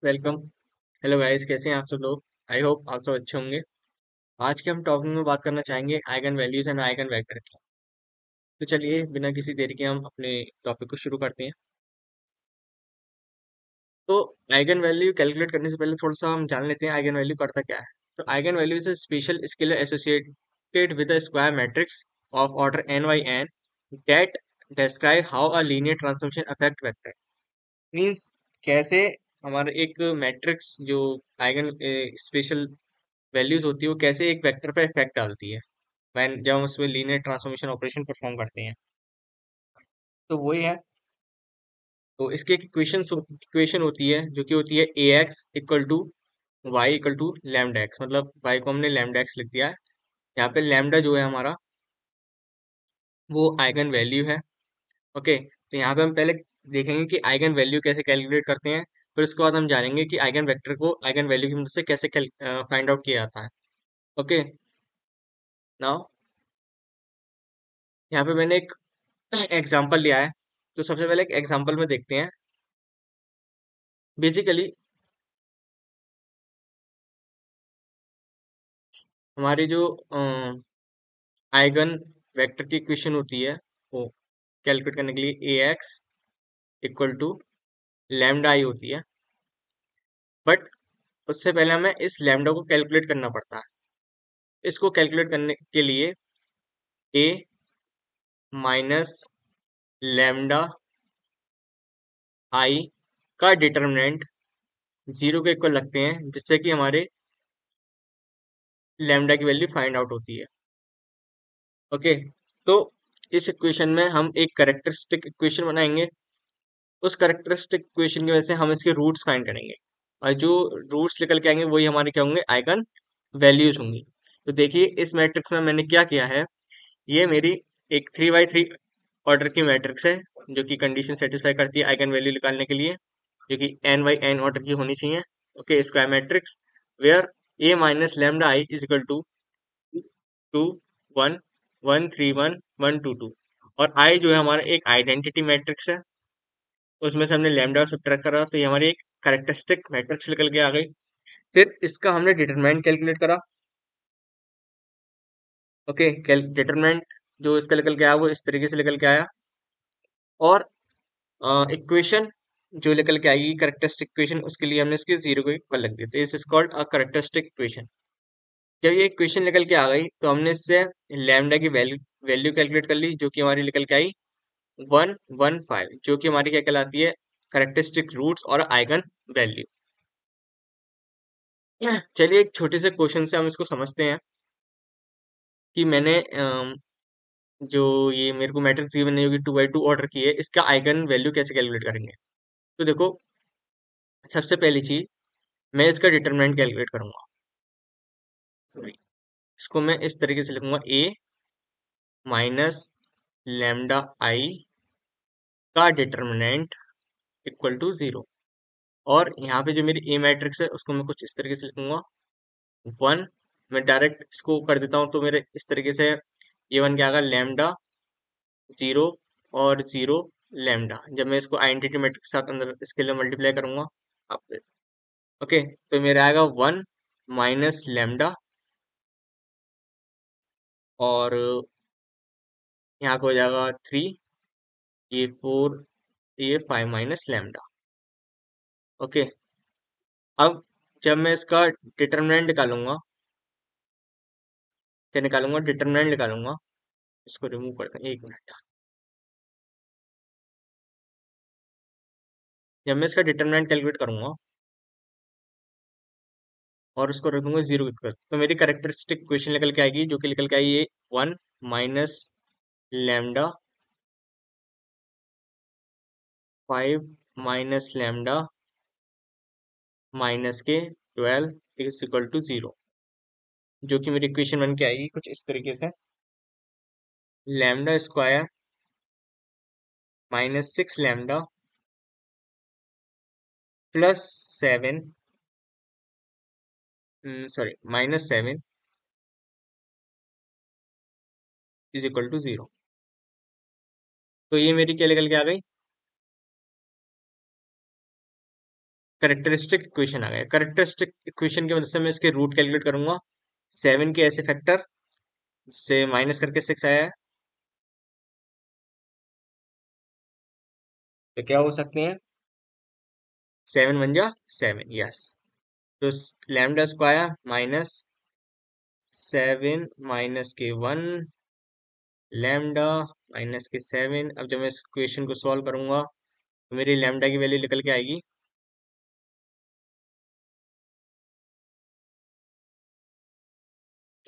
Welcome. Hello guys, कैसे हैं आप सब लोग। आई होप आप सब अच्छे होंगे। आज के हम टॉपिक में बात करना चाहेंगे eigen values and eigen vector की। तो चलिए बिना किसी देरी के हम अपने टॉपिक को शुरू करते हैं। तो आइगन वैल्यू कैलकुलेट करने से पहले थोड़ा सा हम जान लेते हैं आइगन वैल्यू करता क्या है। तो eigen value is a special scalar associated with a square matrix of order n by n that describe how a linear transformation affect vector। Means कैसे हमारा एक मैट्रिक्स जो आइगन स्पेशल वैल्यूज होती है वो कैसे एक वेक्टर पर इफेक्ट डालती है when जब हम उसमें लीनियर ट्रांसफॉर्मेशन ऑपरेशन परफॉर्म करते हैं। तो वही है। तो इसकी एक इक्वेशन होती है जो कि होती है A x equal to y equal to lambda x. मतलब वाई को हमने लैम्डा एक्स लिख दिया है। यहाँ पे लैम्डा जो है हमारा वो आइगन वैल्यू है। ओके, तो यहाँ पे हम पहले देखेंगे कि आइगन वैल्यू कैसे कैलकुलेट करते हैं। फिर उसके बाद हम जानेंगे कि आइगन वेक्टर को आइगन वैल्यू की मदद से कैसे फाइंड आउट किया जाता है। ओके, नाउ यहाँ पे मैंने एक एग्जांपल लिया है। तो सबसे पहले एक एग्जांपल में देखते हैं। बेसिकली हमारी जो आइगन वेक्टर की इक्वेशन होती है वो कैलकुलेट करने के लिए ए एक्स इक्वल टू लैम्डा आई होती है। बट उससे पहले हमें इस लैम्डा को कैलकुलेट करना पड़ता है। इसको कैलकुलेट करने के लिए ए माइनस लैम्डा आई का डिटर्मिनेंट जीरो के इक्वल लगते हैं, जिससे कि हमारे लैम्डा की वैल्यू फाइंड आउट होती है। ओके, तो इस इक्वेशन में हम एक कैरेक्टरिस्टिक इक्वेशन बनाएंगे। उस कैरेक्टरिस्टिक इक्वेशन की वजह से हम इसके रूट्स फाइंड करेंगे, और जो रूट्स निकल के आएंगे वही हमारे क्या होंगे, आइगन वैल्यूज होंगी। तो देखिए इस मैट्रिक्स में मैंने क्या किया है। ये मेरी एक 3 by 3 ऑर्डर की मैट्रिक्स है जो कि कंडीशन सेटिस्फाई करती है आइगन वैल्यू निकालने के लिए, जो कि n by n ऑर्डर की होनी चाहिए। Okay, square matrix where A minus lambda I is equal to 2 1 1 3 1 1 2 2। और आई जो है हमारा एक आइडेंटिटी मैट्रिक्स है। उसमें से हमने लैम्डा सब्ट्रैक्ट करा तो ये हमारी एक कैरेक्टरिस्टिक मैट्रिक्स निकल के आ गई। फिर इसका हमने डिटरमिनेंट कैलकुलेट करा। ओके, डिटरमिनेंट जो इसका निकल के आया वो इस तरीके से निकल के आया। और इक्वेशन जो निकल के आएगी कैरेक्टरिस्टिक इक्वेशन, उसके लिए हमने इसके जीरो को इक्वल लग दिया। तो इस कॉल्ड अ कैरेक्टरिस्टिक इक्वेशन। जब ये इक्वेशन निकल के आ गई तो हमने इससे लैम्डा की वैल्यू वैल्यू कैलकुलेट कर ली, जो कि हमारी निकल के आई 1 1 5, जो कि हमारी क्या कहलाती है, कैरेक्टरिस्टिक रूट्स और आइगन वैल्यू। चलिए एक छोटे से क्वेश्चन से हम इसको समझते हैं कि मैंने जो ये मेरे को मैट्रिक्स गिवन नहीं होगी 2 by 2 ऑर्डर की है, इसका आइगन वैल्यू कैसे कैलकुलेट करेंगे। तो देखो, सबसे पहली चीज मैं इसका डिटरमिनेंट कैलकुलेट करूंगा। सॉरी, इसको मैं इस तरीके से लिखूंगा ए माइनस लैम्डा आई का डिटरमिनेंट इक्वल टू जीरो। और यहाँ पे जो मेरी ए मैट्रिक्स है उसको मैं कुछ इस तरीके से लिखूंगा 1। मैं डायरेक्ट इसको कर देता हूँ तो मेरे इस तरीके से ये बन के आएगा लैम्डा जीरो और जीरो लैम्डा। जब मैं इसको आइडेंटिटी मैट्रिक्स के साथ अंदर इसके लिए मल्टीप्लाई करूंगा आप। ओके, तो मेरा आएगा 1 माइनस लैम्डा, और यहाँ पे हो जाएगा 3, ये 4, ये 5 माइनस लैम्डा। ओके, अब जब मैं इसका डिटरमिनेंट निकालूंगा, क्या निकालूंगा, डिटरमिनेंट निकालूंगा। इसको रिमूव करते हैं, 1 मिनट। जब मैं इसका डिटरमिनेंट कैलकुलेट करूंगा और उसको रख दूंगा जीरो की तरफ, तो मेरी कैरेक्टरिस्टिक इक्वेशन निकल के आएगी, जो कि निकल के आई ये 1 minus lambda 5 minus lambda minus के 12 इज इक्वल टू जीरो। जो कि मेरी इक्वेशन बन के आएगी कुछ इस तरीके से, lambda square -6 lambda +7, sorry -7 is equal to zero. तो ये मेरी क्या निकल के आ गई, करेक्टरिस्टिक इक्वेशन आ गया। करेक्टरिस्टिक इक्वेशन की मदद से मैं इसके रूट कैलकुलेट करूंगा। 7 के ऐसे फैक्टर से माइनस करके 6 आया है, तो क्या हो सकते हैं? 7 वन जा 7, यस। तो लैम्डा स्क्वायर माइनस 7 माइनस के 1 लैम्डा माइनस के 7। अब जब मैं इस इक्वेशन को सॉल्व करूंगा तो मेरी लैम्डा की वैल्यू निकल के आएगी,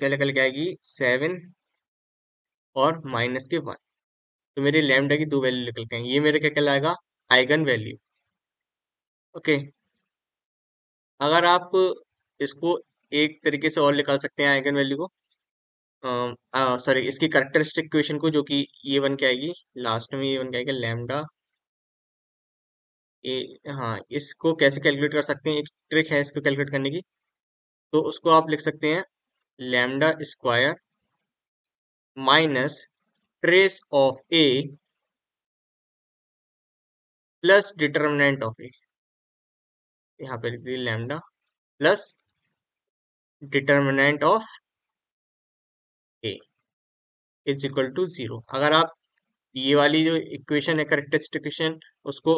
क्या निकल के आएगी? 7 और माइनस के 1। तो मेरी लैम्डा की दो वैल्यू निकल के आएंगी। ये मेरे क्या कहलाएगा? Eigen value. ओके। अगर आप इसको एक तरीके से और निकाल सकते हैं आइगन वैल्यू को, सॉरी, इसकी करेक्टरिस्टिक इक्वेशन को, जो कि ये बन के आएगी, लास्ट में ये बन के आएगा लैम्डा ए। हाँ, इसको कैसे कैलकुलेट कर सकते हैं? एक ट्रिक है इसको कैलकुलेट करने की। तो उसको आप लिख सकते हैं lambda square minus trace of A plus determinant of A. यहाँ पे लिख दी lambda plus determinant of A is equal to 0। अगर आप ये वाली जो इक्वेशन है करेक्टरिस्टिक इक्वेशन, उसको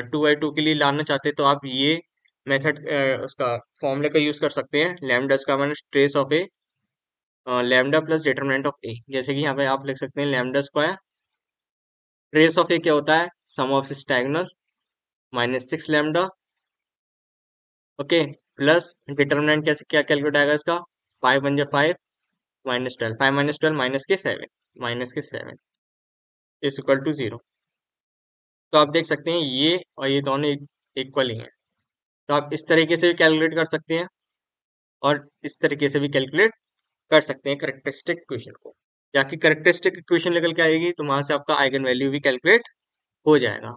2/2 के लिए लाना चाहते हैं, तो आप ये मेथड, उसका फॉर्मूले का यूज कर सकते हैं, lambda square minus trace of A lambda plus determinant of A. जैसे कि यहाँ पे आप लिख सकते हैं lambda square trace of A क्या होता है? Sum of six diagonal minus 6 lambda. Okay. Plus determinant कैसे क्या कैलकुलेट आएगा इसका? 5 वन जा 5 माइनस 12, 5 माइनस 12 माइनस के 7 इज इक्वल टू 0। तो आप देख सकते हैं ये और ये दोनों इक्वल ही हैं। तो आप इस तरीके से भी कैलकुलेट कर सकते हैं और इस तरीके से भी कैलकुलेट कर सकते हैं करेक्टरिस्टिक इक्वेशन को। या कि करेक्टरिस्टिक इक्वेशन निकल के आएगी तो वहां से आपका आइगन वैल्यू भी कैलकुलेट हो जाएगा।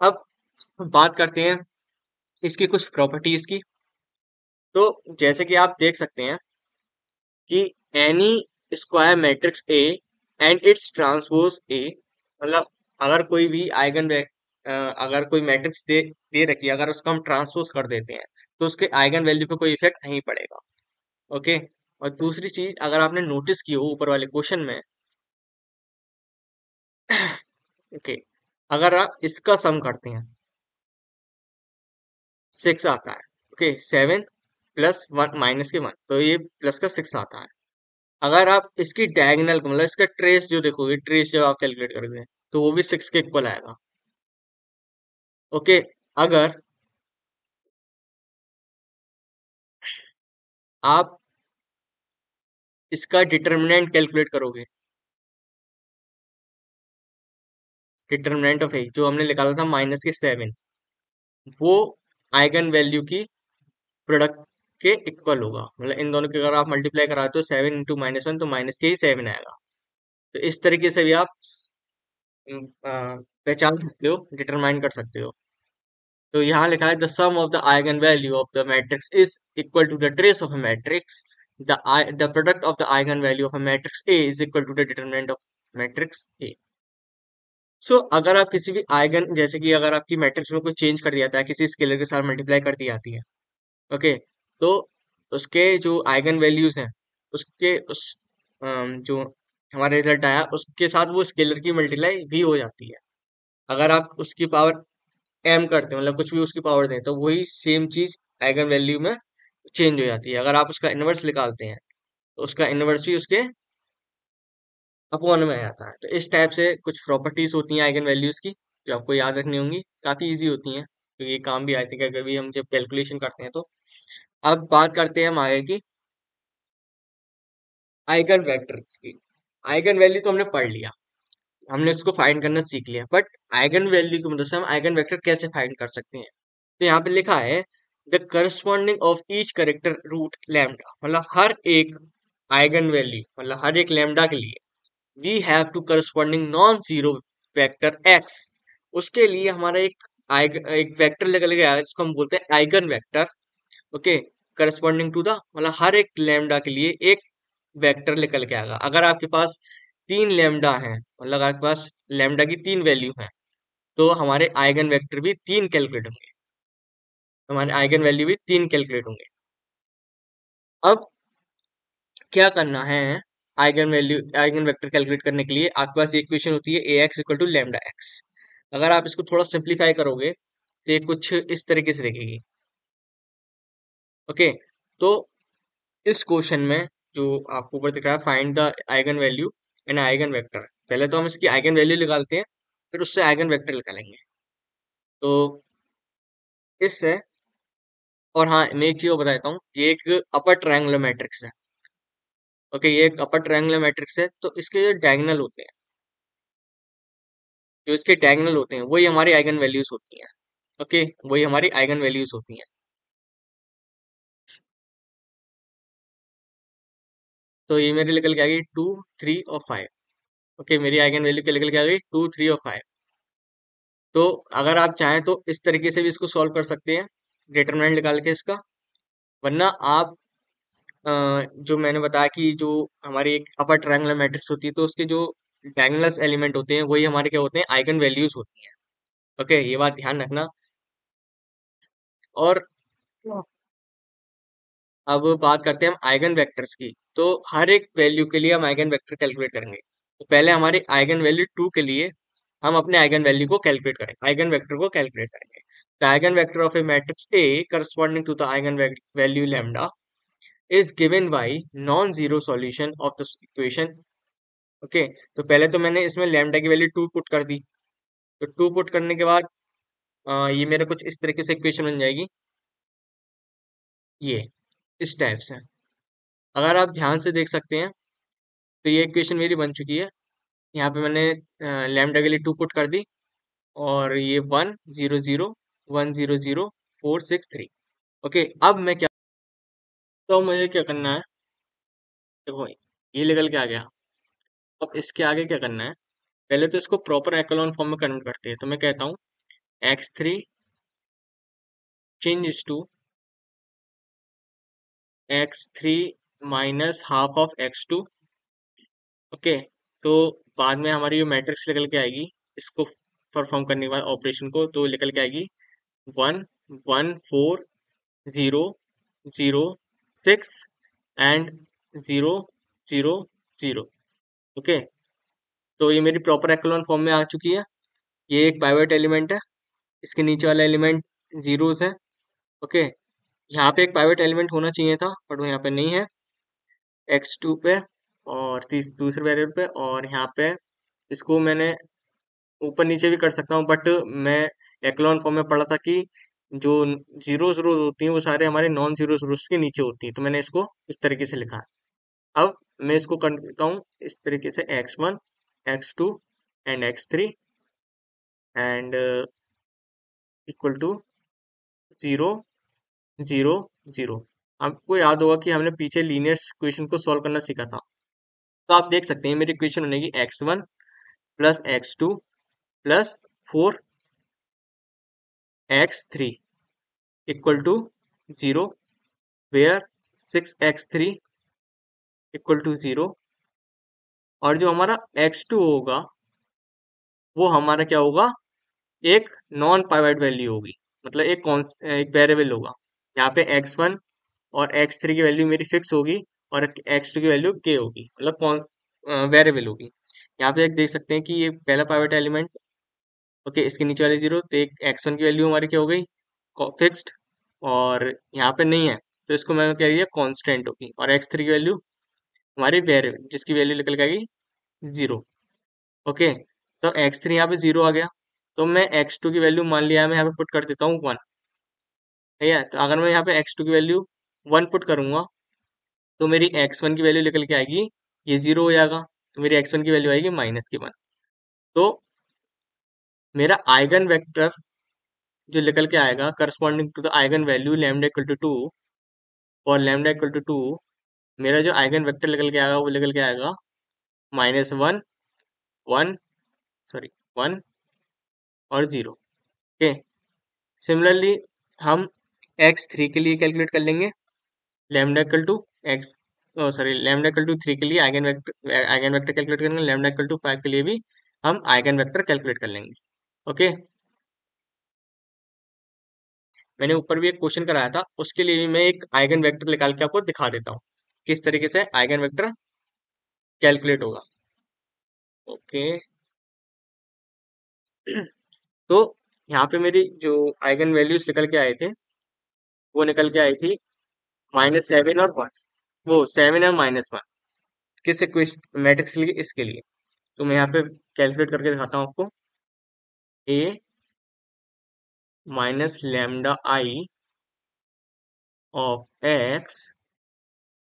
अब बात करते हैं इसकी कुछ प्रॉपर्टीज की। तो जैसे कि आप देख सकते हैं कि N E square matrix A and it's transpose A, मतलब अगर कोई भी अगर कोई मैट्रिक्स दे रखी है, अगर उसका हम ट्रांसपोज कर देते हैं तो उसके आइगन वैल्यू पे कोई इफेक्ट नहीं पड़ेगा। ओके। और दूसरी चीज, अगर आपने नोटिस की हो ऊपर वाले क्वेश्चन में, ओके, अगर आप इसका सम करते हैं 6 आता है। ओके, 7 प्लस 1 माइनस के 1, तो ये प्लस का 6 आता है। अगर आप इसकी डायगोनल को, मतलब इसका ट्रेस जो देखोगे, ट्रेस जब आप कैलकुलेट करोगे तो वो भी 6 के इक्वल आएगा। ओके। अगर आप इसका डिटर्मिनेंट कैलकुलेट करोगे, डिटर्मिनेंट ऑफ ए जो हमने निकाला था माइनस के 7, वो आइगन वैल्यू की प्रोडक्ट के इक्वल होगा। मतलब इन दोनों के अगर आप मल्टीप्लाई कराते हो 7 इंटू -1, तो माइनस के ही 7 आएगा। तो इस तरीके से भी आप पहचान सकते हो, डिटरमाइन कर सकते हो। तो यहाँ लिखा है the sum of the eigen value of the matrix is equal to the trace of a matrix. The product of the eigen value of a matrix A is equal to the determinant of matrix A. So अगर आप किसी भी eigen, जैसे कि अगर आपकी matrix में कोई चेंज कर दिया जाता है, किसी स्केलर के साथ मल्टीप्लाई कर दी जाती है, ओके, तो उसके जो आइगन वैल्यूज हैं, उसके उस जो हमारा रिजल्ट आया उसके साथ वो स्केलर की मल्टीप्लाई भी हो जाती है। अगर आप उसकी पावर एम करते हैं, मतलब कुछ भी उसकी पावर दें, तो वही सेम चीज आइगन वैल्यू में चेंज हो जाती है। अगर आप उसका इनवर्स निकालते हैं तो उसका इनवर्स भी उसके अपॉन में आ जाता है। तो इस टाइप से कुछ प्रॉपर्टीज होती हैं आइगन वैल्यूज की, जो आपको याद रखनी होंगी, काफी इजी होती हैं, क्योंकि ये काम भी आती है कभी हम जब कैलकुलेशन करते हैं तो। अब बात करते हैं हम आगे की आइगन वेक्टर्स की। आइगन वैल्यू तो हमने पढ़ लिया, हमने इसको फाइंड करना सीख लिया, बट आइगन वैल्यू की मदद से हम आइगन वेक्टर कैसे फाइंड कर सकते हैं? तो यहाँ पे लिखा है the corresponding of each character root lambda, मतलब हर एक आइगन वैल्यू, मतलब हर एक लैम्डा के लिए we have to corresponding non zero vector x. उसके लिए हमारा एक वेक्टर निकल गया है जिसको हम बोलते हैं eigen vector. Okay. Corresponding to the, मतलब हर एक लैम्डा के लिए एक वेक्टर निकल के आएगा। अगर आपके पास 3 लैम्डा है, मतलब आपके पास लैम्डा की 3 वैल्यू है, तो हमारे आइगन वेक्टर भी 3 कैलकुलेट होंगे। हमारे आइगन वैल्यू भी 3 कैलकुलेट होंगे। अब क्या करना है, आइगन वेक्टर कैलकुलेट करने के लिए आपके पास एक इक्वेशन होती है A x equal to lambda x. अगर आप इसको थोड़ा सिंप्लीफाई करोगे तो ये कुछ इस तरीके से दिखेगी। ओके, तो इस क्वेश्चन में जो आपको ऊपर दिख रहा है, find the eigen value and eigen vector, पहले तो हम इसकी आइगन वैल्यू निकालते हैं, फिर उससे आइगन वेक्टर निकालेंगे। तो इससे, और हाँ, मैं एक चीज और बता देता हूँ, ये एक अपर ट्रायंगुलर मैट्रिक्स है। ओके, ये एक अपर ट्रायंगुलर मैट्रिक्स है, तो इसके जो डायगोनल होते हैं, जो इसके डायगोनल होते हैं, वही हमारी आइगन वैल्यूज होती हैं। ओके, वही हमारी आइगन वैल्यूज होती हैं। तो ये मेरे निकल के आ गई 2, 3 और 5। ओके, मेरी आइगन वैल्यू के निकल के आ गई 2, 3 और 5। तो अगर आप चाहें तो इस तरीके से भी इसको सॉल्व कर सकते हैं, डिटरमिनेंट निकाल के इसका। वरना आप जो मैंने बताया कि जो हमारी एक अपर ट्रायंगुलर मैट्रिक्स होती है, तो उसके जो डायगोनल एलिमेंट होते हैं वही हमारे क्या होते हैं, आइगन वैल्यूज होती हैं। ओके, ये बात ध्यान रखना। और अब बात करते हैं हम आइगन वेक्टर्स की। तो हर एक वैल्यू के लिए हम आइगन वेक्टर कैलकुलेट करेंगे। तो पहले हमारे आइगन वैल्यू 2 के लिए हम अपने आइगन वैल्यू को कैलकुलेट करेंगे, आइगन वेक्टर को कैलकुलेट करेंगे। The eigen vector of a matrix A corresponding to the eigen value lambda is given by non zero solution of the equation. Okay, तो पहले तो मैंने इसमें लैम्डा की वैल्यू 2 पुट कर दी। तो 2 पुट करने के बाद ये मेरा कुछ इस तरीके से इक्वेशन बन जाएगी, ये इस टाइप से। अगर आप ध्यान से देख सकते हैं तो ये इक्वेशन मेरी बन चुकी है। यहाँ पे मैंने लैम्डा के लिए 2 पुट कर दी, और ये 1, 0, 0, 1, 0, 0, 4, 6, 3। ओके, अब मैं क्या, तो मुझे क्या करना है, देखो ये निकल के आ गया। अब इसके आगे क्या करना है, पहले तो इसको प्रॉपर एक्लोन फॉर्म में कन्वर्ट करते हैं। तो मैं कहता हूँ x3 changes to x3 minus half of x2। Okay, तो बाद में हमारी जो मैट्रिक्स निकल के आएगी, इसको परफॉर्म करने के बाद ऑपरेशन को, तो निकल के आएगी 1, 1, 4, 0, 0, 6 एंड 0, 0, 0। ओके, तो ये मेरी प्रॉपर एक्लोन फॉर्म में आ चुकी है। ये एक पाइवट एलिमेंट है, इसके नीचे वाला एलिमेंट जीरोस है। ओके, यहाँ पे एक पाइवट एलिमेंट होना चाहिए था, बट वो यहाँ पे नहीं है, x2 पे और दूसरे वेरिएबल पे, और यहाँ पे इसको मैंने ऊपर नीचे भी कर सकता हूँ, बट मैं एक्लोन फॉर्म में पढ़ा था कि जो जीरो रोज होती हैं वो सारे हमारे नॉन जीरो रोज के नीचे होती हैं, तो मैंने इसको इस तरीके से लिखा है। अब मैं इसको करता हूँ इस तरीके से, x1, x2 and x3 and equal to 0, 0, 0। आपको याद होगा कि हमने पीछे लीनियर इक्वेशन को सॉल्व करना सीखा था। तो आप देख सकते हैं मेरी इक्वेशन बनेगी x1 + x2 + 4x3 equal to 0, where 6x3 equal to 0। और जो हमारा x2 होगा वो हमारा क्या होगा, एक नॉन पाइवट वैल्यू होगी, मतलब एक वेरिएबल होगा। यहाँ पे x1 और x3 की वैल्यू मेरी फिक्स होगी, और x2 की वैल्यू k होगी, मतलब कौन वेरिएबल होगी। यहाँ पे एक देख सकते हैं कि ये पहला पाइवट एलिमेंट, ओके, इसके नीचे वाले जीरो, तो एक x1 की वैल्यू हमारी क्या हो गई, फिक्स्ड, और यहाँ पे नहीं है, तो इसको मैं क्या लिया, कांस्टेंट होगी। और x3 की वैल्यू हमारी वेरिएबल, जिसकी वैल्यू निकल के आएगी 0। ओके, तो x3 यहाँ पे 0 आ गया, तो मैं x2 की वैल्यू मान लिया है, मैं यहाँ पे पुट कर देता हूँ 1। ठीक है, तो अगर मैं यहाँ पे x2 की वैल्यू 1 पुट करूंगा, तो मेरी x1 की वैल्यू निकल के आएगी, ये 0 हो जाएगा, तो मेरी x1 की वैल्यू आएगी -1। तो मेरा आइगन वेक्टर जो निकल के आएगा corresponding to the eigen value lambda equal to 2, और लैम्डा इक्वल टू 2, मेरा जो आइगन वेक्टर निकल के आएगा वो निकल के आएगा -1, 1, सॉरी 1 और 0। ओके, सिमिलरली हम x3 के लिए कैलकुलेट कर लेंगे, lambda equal to x sorry lambda equal to 3 के लिए आइगन वेक्टर कैलकुलेट करेंगे, लैम्डा इक्वल टू 5 के लिए भी हम आइगन वेक्टर कैलकुलेट कर लेंगे। ओके, मैंने ऊपर भी एक क्वेश्चन कराया था, उसके लिए भी मैं एक आइगन वेक्टर निकाल के आपको दिखा देता हूँ किस तरीके से आइगन वेक्टर कैलकुलेट होगा। ओके। तो यहाँ पे मेरी जो आइगन वैल्यूज निकल के आए थे वो निकल के आई थी -7 और 1। वो 7 और -1 किस मैट्रिक्स के लिए, इसके लिए। तो मैं यहाँ पे कैलकुलेट करके दिखाता हूँ आपको। A minus lambda I of x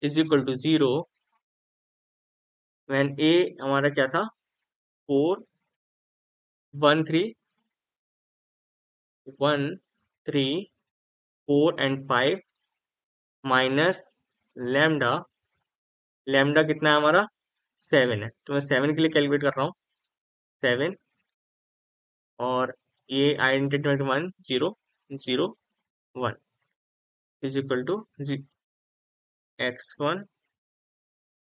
is equal to 0 when A हमारा क्या था, 4 1 3 1 3 4 एंड 5 माइनस लैम्डा, लैम्डा कितना है हमारा 7 है, तो मैं 7 के लिए कैलकुलेट कर रहा हूँ 7। और ये identity 1 0 0 1 is equal to x1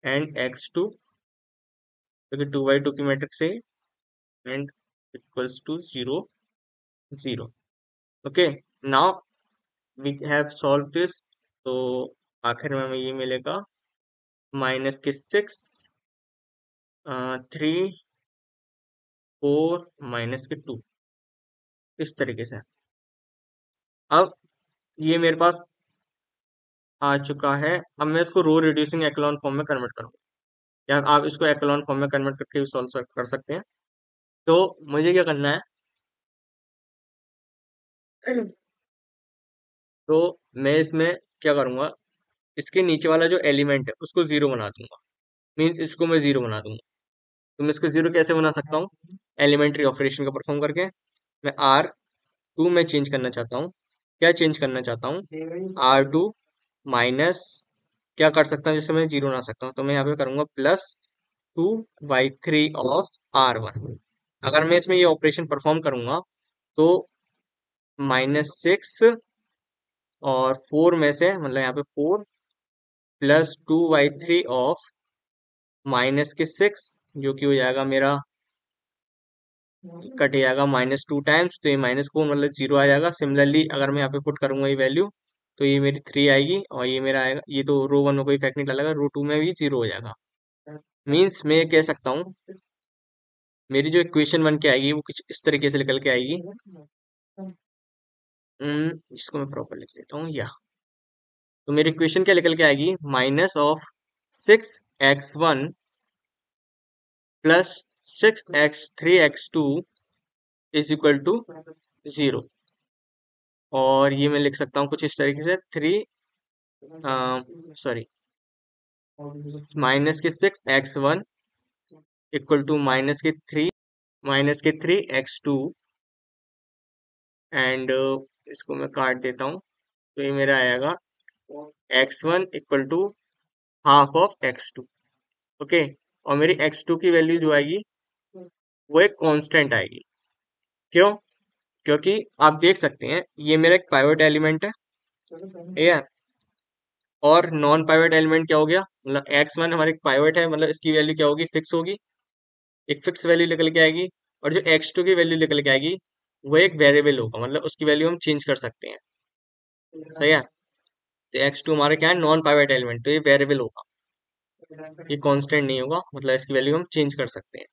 and x2, क्योंकि 2 by 2 की मैट्रिक्स है, and equals to 0 0। Okay, now we have solve this. तो आखिर में हमें ये मिलेगा -6 3 4 -2 इस तरीके से। अब ये मेरे पास आ चुका है। अब मैं इसको रो रिड्यूसिंग एक्लॉन फॉर्म में कन्वर्ट करूंगा, या आप इसको एक्लॉन फॉर्म में कन्वर्ट करके भी सॉल्व कर सकते हैं। तो मुझे क्या करना है, तो मैं इसमें क्या करूंगा, इसके नीचे वाला जो एलिमेंट है उसको 0 बना दूंगा। मीन्स इसको मैं 0 बना दूंगा। तो मैं इसको 0 कैसे बना सकता हूँ, एलिमेंट्री ऑपरेशन का परफॉर्म करके। मैं R2 में चेंज करना चाहता हूँ। क्या चेंज करना चाहता हूँ, R2 माइनस, क्या कर सकता हूँ जिससे मैं 0 बना सकता हूँ, तो मैं यहाँ पे करूंगा +2/3 ऑफ R1। अगर मैं इसमें ये ऑपरेशन परफॉर्म करूंगा तो -6 और 4 में से, मतलब यहाँ पे 4 +2/3 ऑफ -6, जो कि हो जाएगा मेरा, कट जाएगा -2 टाइम्स, तो ये -4 मतलब 0 आ जाएगा। सिमिलरली अगर मैं यहाँ पे पुट करूंगा ये वैल्यू, तो ये मेरी 3 आएगी, और ये मेरा आएगा, ये तो रो 1 में कोई इफेक्ट नहीं डालेगा, रो 2 में भी 0 हो जाएगा। मीन्स मैं ये कह सकता हूँ मेरी जो इक्वेशन 1 की आएगी वो कुछ इस तरीके से निकल के आएगी। इसको मैं प्रॉपर लिख लेता हूँ, या तो मेरी इक्वेशन क्या निकल के आएगी, -6x1 +6x3x2 is equal to 0। और ये मैं लिख सकता हूँ कुछ इस तरीके से, 3 sorry -6x1 equal to -3x2, and इसको मैं काट देता हूँ, तो ये मेरा आएगा x1 equal to half of x2। Okay, और मेरी x2 की वैल्यू जो आएगी वो एक कांस्टेंट आएगी। क्यों, क्योंकि आप देख सकते हैं ये मेरा एक पाइवट एलिमेंट है, ठीक है। और नॉन पाइवट एलिमेंट क्या हो गया, मतलब x1 हमारे पाइवट है, मतलब इसकी वैल्यू क्या होगी, फिक्स होगी, एक फिक्स वैल्यू निकल के आएगी। और जो x2 की वैल्यू निकल के आएगी वो एक वेरिएबल होगा, मतलब उसकी वैल्यू हम चेंज कर सकते हैं, सही है। तो x2 हमारा क्या है, नॉन पाइवट एलिमेंट, तो ये वेरिएबल होगा, ये कांस्टेंट नहीं होगा, मतलब इसकी वैल्यू हम चेंज कर सकते हैं।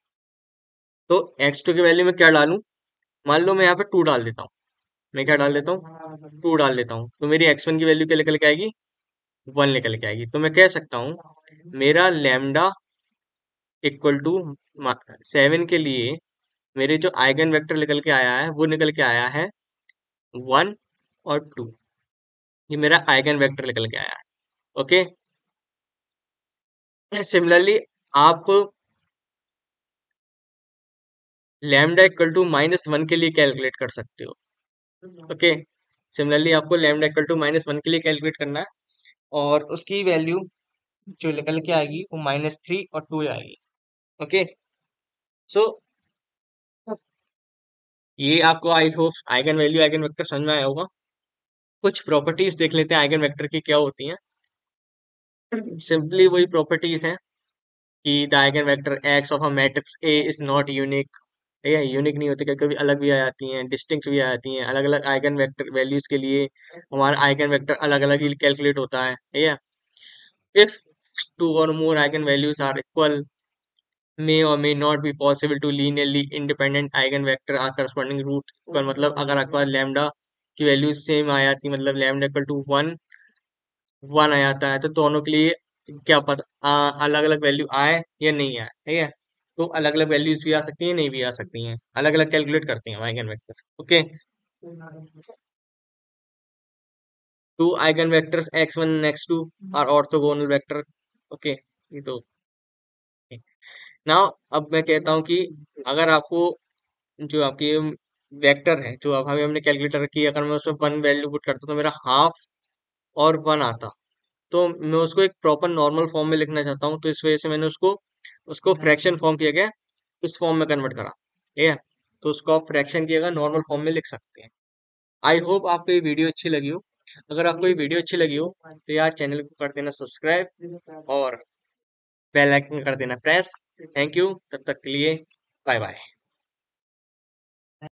तो x2 की वैल्यू में क्या डालूं, मान लो मैं यहाँ पे 2 डाल देता हूँ, मैं क्या डाल देता हूँ, 2 डाल देता हूँ, तो मेरी x1 की वैल्यू क्या निकल के आएगी, 1 निकल के आएगी। तो मैं कह सकता हूँ मेरा लैम्डा इक्वल टू 7 के लिए मेरे जो आइगन वेक्टर निकल के आया है वो निकल के आया है 1 और 2। ये मेरा आइगन वेक्टर निकल के आया है। ओके, सिमिलरली आप लैम्डा इक्वल टू -1 के लिए कैलकुलेट कर सकते हो। ओके, सिमिलरली आपको लैम्डा इक्वल टू -1 के लिए कैलकुलेट करना है, और उसकी वैल्यू जो निकल के आएगी वो -3 और 2 आएगी। ओके, सो ये आपको I hope eigen value eigen vector समझ में आया होगा। कुछ प्रॉपर्टीज देख लेते हैं आइगन वेक्टर की क्या होती हैं। सिंपली वही प्रॉपर्टीज हैं कि the eigen vector x of a matrix A is not unique, ठीक है, यूनिक नहीं होती, कभी कभी अलग भी आ जाती हैं, डिस्टिंक्ट भी आ जाती हैं। अलग अलग आइगन वेक्टर वैल्यूज के लिए हमारा आइगन वेक्टर अलग अलग ही कैलकुलेट होता है, ठीक है। If two or more eigenvalues are equal, may or may not be possible to linearly independent eigenvector are corresponding root equal। मतलब अगर आपके पास लैम्डा की वैल्यू सेम आ जाती है, मतलब lambda equal to one one आ जाता है, तो दोनों के लिए क्या पता अलग अलग वैल्यू आए या नहीं आए, ठीक है। तो अलग अलग वैल्यूज भी आ सकती हैं, नहीं भी आ सकती हैं, अलग अलग कैलकुलेट करते हैं eigen vector. Okay, two eigen vectors x1 and x2 are orthogonal vector. Okay, ये तो नाउ अब मैं कहता हूँ कि अगर आपको जो आपकी वेक्टर है, जो अब अभी हमने कैलकुलेटर की, अगर मैं उसमें वन वैल्यू पुट करता तो मेरा हाफ और वन आता, तो मैं उसको एक प्रॉपर नॉर्मल फॉर्म में लिखना चाहता हूँ, तो इस वजह से मैंने उसको उसको फ्रैक्शन फॉर्म किया गया, इस फॉर्म में कन्वर्ट करा, ठीक है। तो उसको आप फ्रैक्शन की जगह नॉर्मल फॉर्म में लिख सकते हैं। आई होप आपको ये वीडियो अच्छी लगी हो। अगर आपको ये वीडियो अच्छी लगी हो तो यार चैनल को कर देना सब्सक्राइब और बेल आइकन कर देना प्रेस। थैंक यू, तब तक के लिए बाय बाय।